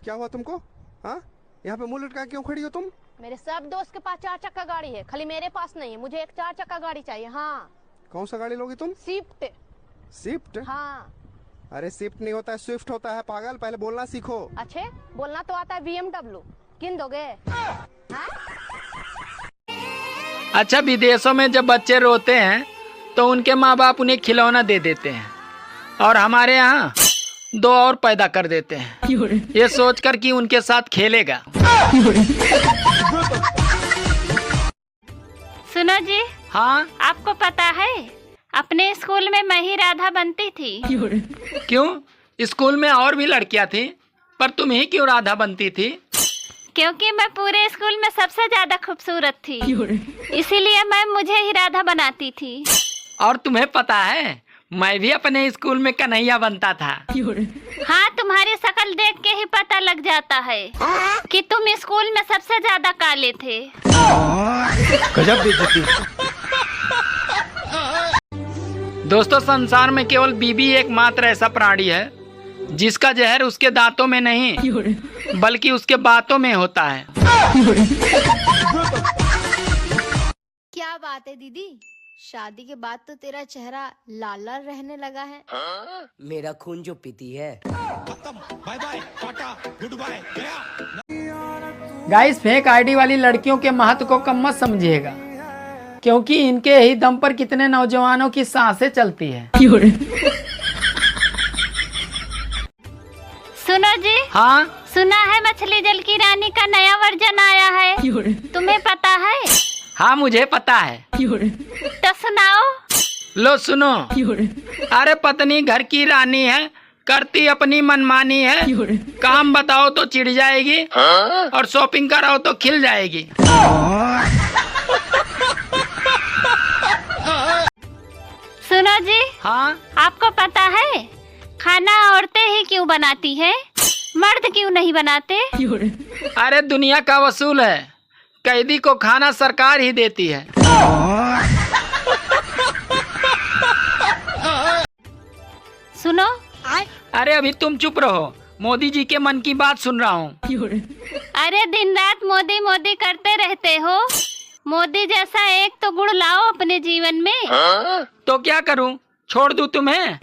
क्या हुआ तुमको? हाँ, यहाँ पे मुंह लटका क्यों खड़ी हो तुम? मेरे सब दोस्त के पास 4 चक्का गाड़ी है, खाली मेरे पास नहीं है। मुझे एक 4 चक्का गाड़ी चाहिए। हाँ। कौन सा गाड़ी लोगी तुम? स्विफ्ट। स्विफ्ट? हाँ। अरे स्विफ्ट नहीं होता है, स्विफ्ट होता है पागल, पहले बोलना सीखो। अच्छे बोलना तो आता है BMW। किन दोगे? हाँ? अच्छा, विदेशों में जब बच्चे रोते हैं तो उनके माँ बाप उन्हें खिलौना दे देते हैं, और हमारे यहाँ 2 और पैदा कर देते हैं, ये सोचकर कि उनके साथ खेलेगा। सुनो जी। हाँ। आपको पता है अपने स्कूल में मैं ही राधा बनती थी। क्यों? स्कूल में और भी लड़कियाँ थी, पर तुम ही क्यों राधा बनती थी? क्योंकि मैं पूरे स्कूल में सबसे ज्यादा खूबसूरत थी, इसीलिए मैं मुझे ही राधा बनाती थी। और तुम्हें पता है मैं भी अपने स्कूल में कन्हैया बनता था। हाँ, तुम्हारी शक्ल देख के ही पता लग जाता है कि तुम स्कूल में सबसे ज्यादा काले थे। गजब बेइज्जती। दोस्तों, संसार में केवल बीबी एकमात्र ऐसा प्राणी है जिसका जहर उसके दांतों में नहीं बल्कि उसके बातों में होता है। क्या बात है दीदी, शादी के बाद तो तेरा चेहरा लाल लाल रहने लगा है। मेरा खून जो पीती है। Bye bye, tata, good bye, गया। गाइस, फेक आईडी वाली लड़कियों के महत्व को कम मत समझिएगा, क्योंकि इनके ही दम पर कितने नौजवानों की सांसें चलती है। सुनो जी। हाँ। सुना है मछली जल की रानी का नया वर्जन आया है, तुम्हें पता है? हाँ, मुझे पता है। तो सुनाओ। लो सुनो। अरे पत्नी घर की रानी है, करती अपनी मनमानी है, काम बताओ तो चिढ़ जाएगी, और शॉपिंग कराओ तो खिल जाएगी। सुनो जी। हाँ। आपको पता है खाना औरतें ही क्यों बनाती है, मर्द क्यों नहीं बनाते? अरे दुनिया का वसूल है, कैदी को खाना सरकार ही देती है। सुनो। अरे अभी तुम चुप रहो, मोदी जी के मन की बात सुन रहा हूँ। अरे दिन रात मोदी मोदी करते रहते हो, मोदी जैसा एक तो गुण लाओ अपने जीवन में। तो क्या करूँ, छोड़ दूँ तुम्हें?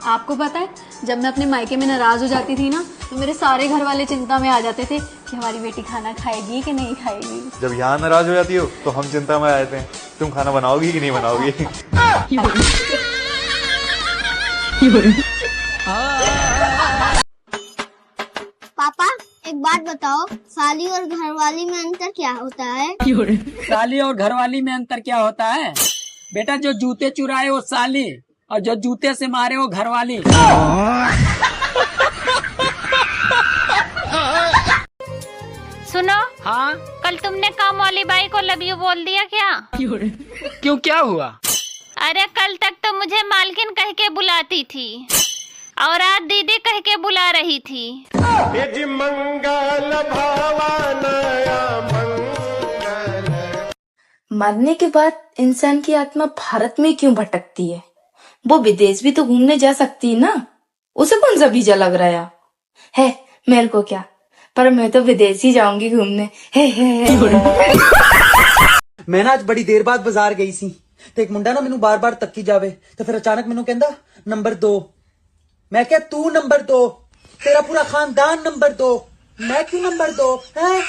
आपको पता है, जब मैं अपने मायके में नाराज हो जाती थी ना, तो मेरे सारे घर वाले चिंता में आ जाते थे कि हमारी बेटी खाना खाएगी कि नहीं खाएगी। जब यहाँ नाराज हो जाती हो तो हम चिंता में आ जाते हैं, तुम खाना बनाओगी कि नहीं बनाओगी। पापा एक बात बताओ, साली और घरवाली में अंतर क्या होता है? साली और घरवाली में अंतर क्या होता है? बेटा, जो जूते चुराए वो साली, और जो जूते से मारे वो घरवाली। सुनो। हाँ। कल तुमने काम वाली बाई को लव यू बोल दिया क्या? क्यों, क्या हुआ? अरे कल तक तो मुझे मालकिन कह के बुलाती थी, और आज दीदी कह के बुला रही थी। मंगल भावनया मरने के बाद इंसान की आत्मा भारत में क्यों भटकती है? वो विदेश भी तो घूमने जा सकती है ना, उसे कौन सा वीजा लग रहा है? मेरे को क्या, पर मैं तो विदेश ही जाऊंगी घूमने। मैं ना आज बड़ी देर बाद बाजार गई सी, तो एक मुंडा ना मैनू बार बार तक्की जावे, तो फिर अचानक मैनू कहंदा नंबर 2। मैं क्या तू नंबर 2, तेरा पूरा खानदान नंबर 2, मैं क्यों नंबर 2 है?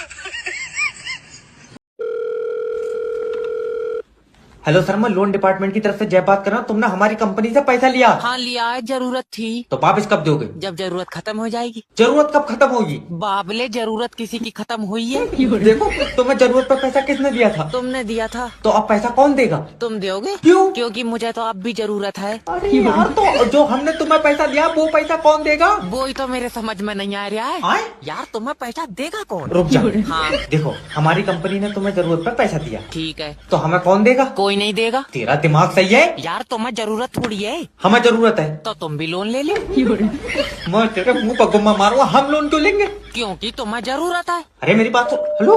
हेलो सर, मैं लोन डिपार्टमेंट की तरफ से जय बात कर रहा हूँ। तुमने हमारी कंपनी से पैसा लिया? हाँ लिया है, जरूरत थी। तो वापस कब दोगे? जब जरूरत खत्म हो जाएगी। जरूरत कब खत्म होगी? बाबले, जरूरत किसी की खत्म हुई है। देखो, तुम्हें जरूरत पर पैसा किसने दिया था? तुमने दिया था। तो अब पैसा कौन देगा? तुम दोगे। क्यों? क्योंकि मुझे तो अब भी जरूरत है। अरे यार, तो जो हमने तुम्हें पैसा दिया वो पैसा कौन देगा? वो ही तो मेरे समझ में नहीं आ रहा है। यार तुम्हें पैसा देगा कौन? रुक जा। हाँ देखो, हमारी कंपनी ने तुम्हें जरूरत पर पैसा दिया, ठीक है, तो हमें कौन देगा? कोई नहीं देगा। तेरा दिमाग सही है? यार तुम्हें जरूरत थोड़ी है। हमें जरूरत है तो तुम भी लोन ले लो। मैं तेरे मुंह पर गुम्मा मारूंगा, हम लोन क्यों लेंगे? क्योंकि तुम्हें जरूरत है। अरे मेरी बात तो, हेलो